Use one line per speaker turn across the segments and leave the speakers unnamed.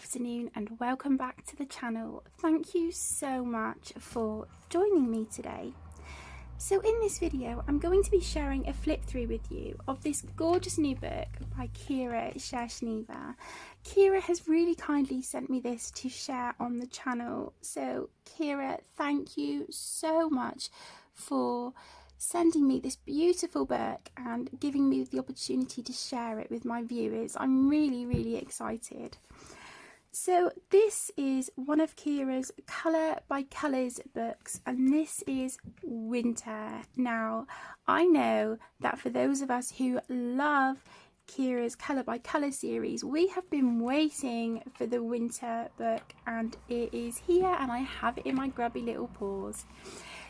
afternoon and welcome back to the channel. Thank you so much for joining me today. So in this video I'm going to be sharing a flip through with you of this gorgeous new book by Shershneva. Kira has really kindly sent me this to share on the channel, so Kira, thank you so much for sending me this beautiful book and giving me the opportunity to share it with my viewers. I'm really excited. So this is one of Kira's Colour by Colours books, and this is Winter. Now, I know that for those of us who love Kira's Colour by Colour series, we have been waiting for the Winter book, and it is here and I have it in my grubby little paws.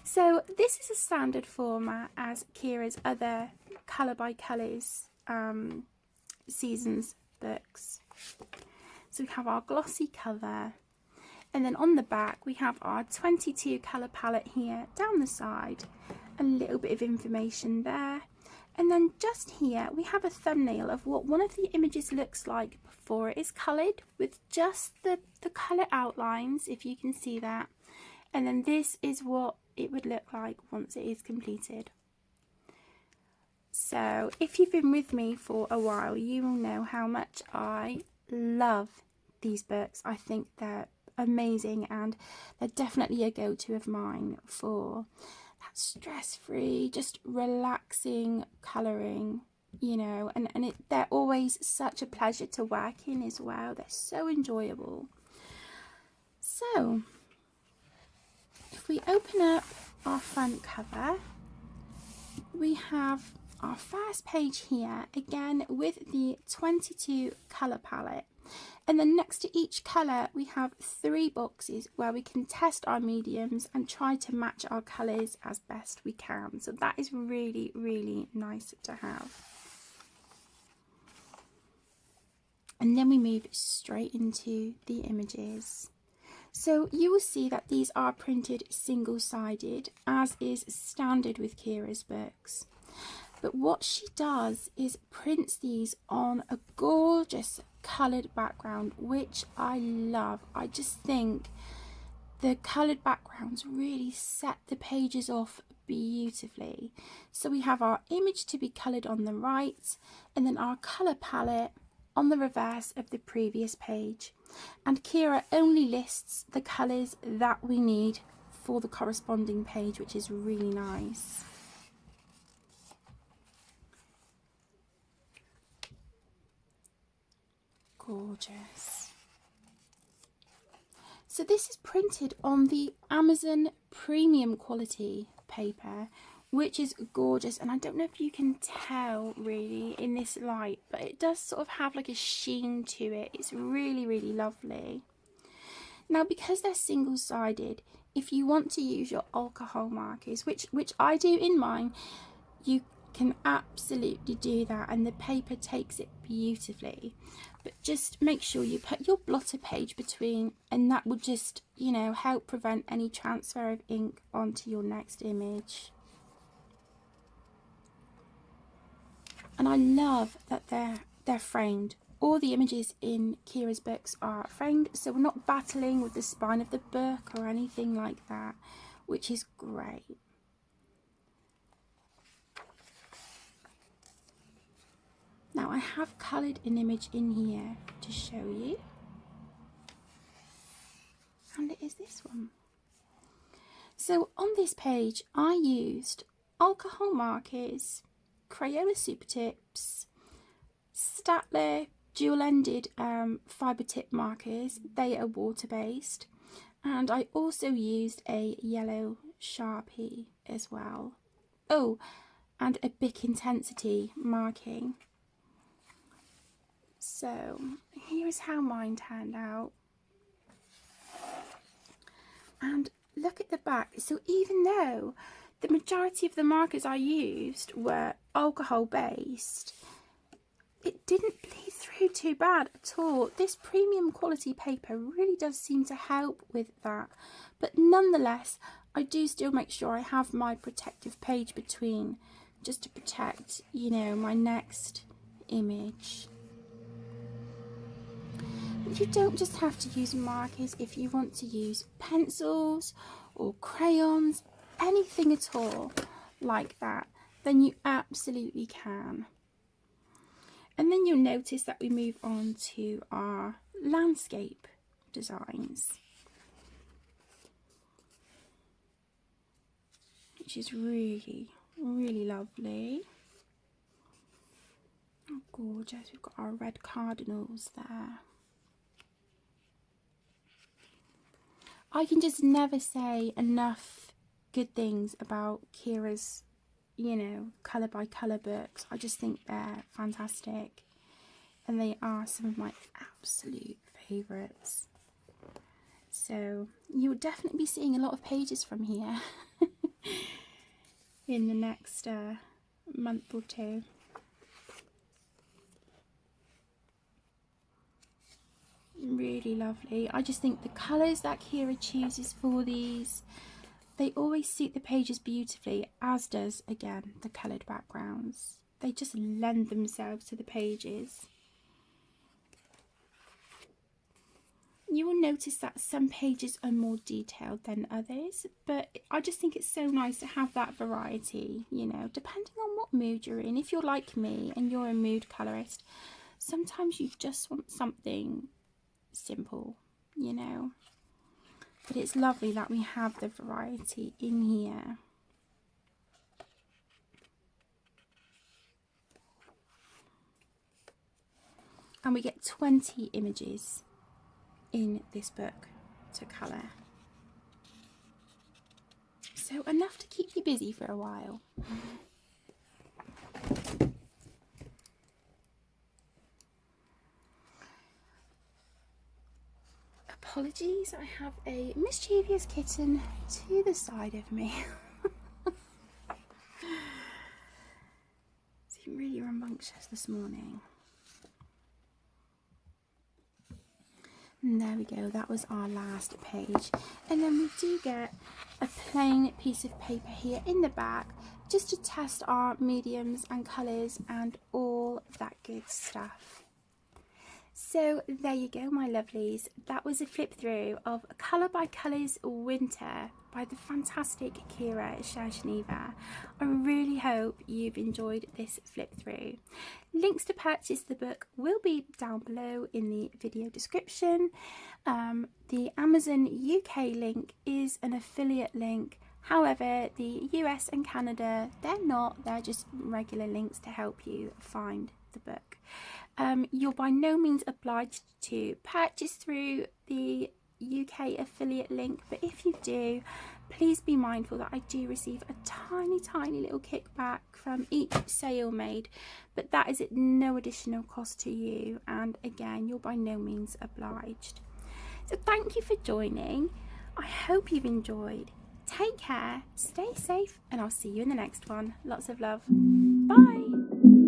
So this is a standard format as Kira's other Colour by Colours seasons books. So we have our glossy cover, and then on the back we have our 22 colour palette here down the side, a little bit of information there, and then just here we have a thumbnail of what one of the images looks like before it is coloured, with just the colour outlines, if you can see that, and then this is what it would look like once it is completed. So if you've been with me for a while, you will know how much I love these books. I think they're amazing and they're definitely a go-to of mine for that stress-free, just relaxing colouring, you know, and they're always such a pleasure to work in as well. They're so enjoyable. So if we open up our front cover, we have our first page here, again with the 22 colour palette, and then next to each colour we have 3 boxes where we can test our mediums and try to match our colours as best we can. So that is really nice to have. And then we move straight into the images. So you will see that these are printed single-sided, as is standard with Kira's books. But what she does is prints these on a gorgeous coloured background, which I love. I just think the coloured backgrounds really set the pages off beautifully. So we have our image to be coloured on the right, and then our colour palette on the reverse of the previous page. And Kira only lists the colours that we need for the corresponding page, which is really nice. Gorgeous. So this is printed on the Amazon premium quality paper, which is gorgeous, and I don't know if you can tell really in this light, but it does sort of have like a sheen to it. It's really lovely. Now, because they're single-sided, if you want to use your alcohol markers, which I do in mine, you can absolutely do that, and the paper takes it beautifully. But just make sure you put your blotter page between, and that will just, you know, help prevent any transfer of ink onto your next image. And I love that they're framed. All the images in Kira's books are framed, so we're not battling with the spine of the book or anything like that, which is great. Now I have coloured an image in here to show you, and it is this one. So on this page I used alcohol markers, Crayola super tips, Staedtler dual-ended fibre tip markers. They are water based, and I also used a yellow Sharpie as well. Oh, and a Bic intensity marking. So here is how mine turned out, and look at the back. So even though the majority of the markers I used were alcohol based, it didn't bleed through too bad at all. This premium quality paper really does seem to help with that, but nonetheless I do still make sure I have my protective page between, just to protect, you know, my next image. You don't just have to use markers. If you want to use pencils or crayons, anything at all like that, then you absolutely can. And then you'll notice that we move on to our landscape designs, which is really, really lovely. Oh, gorgeous. We've got our red cardinals there. I can just never say enough good things about Kira's, you know, colour by colour books. I just think they're fantastic, and they are some of my absolute favourites. So you'll definitely be seeing a lot of pages from here in the next month or two. Really lovely. I just think the colours that Kira chooses for these, they always suit the pages beautifully, as does, again, the coloured backgrounds. They just lend themselves to the pages. You will notice that some pages are more detailed than others, but I just think it's so nice to have that variety, you know, depending on what mood you're in. If you're like me and you're a mood colourist, sometimes you just want something simple, you know, but it's lovely that we have the variety in here. And we get 20 images in this book to colour, so enough to keep you busy for a while. Apologies, I have a mischievous kitten to the side of me. Seem really rambunctious this morning. And there we go, that was our last page. And then we do get a plain piece of paper here in the back, just to test our mediums and colours and all that good stuff. So there you go, my lovelies. That was a flip through of Colour by Colours Winter by the fantastic Kira Shershneva. I really hope you've enjoyed this flip through. Links to purchase the book will be down below in the video description. The Amazon UK link is an affiliate link. However, the US and Canada, they're not. They're just regular links to help you find the book. You're by no means obliged to purchase through the UK affiliate link, but if you do, please be mindful that I do receive a tiny little kickback from each sale made, but that is at no additional cost to you, and again, you're by no means obliged. So thank you for joining. I hope you've enjoyed. Take care, stay safe, and I'll see you in the next one. Lots of love. Bye.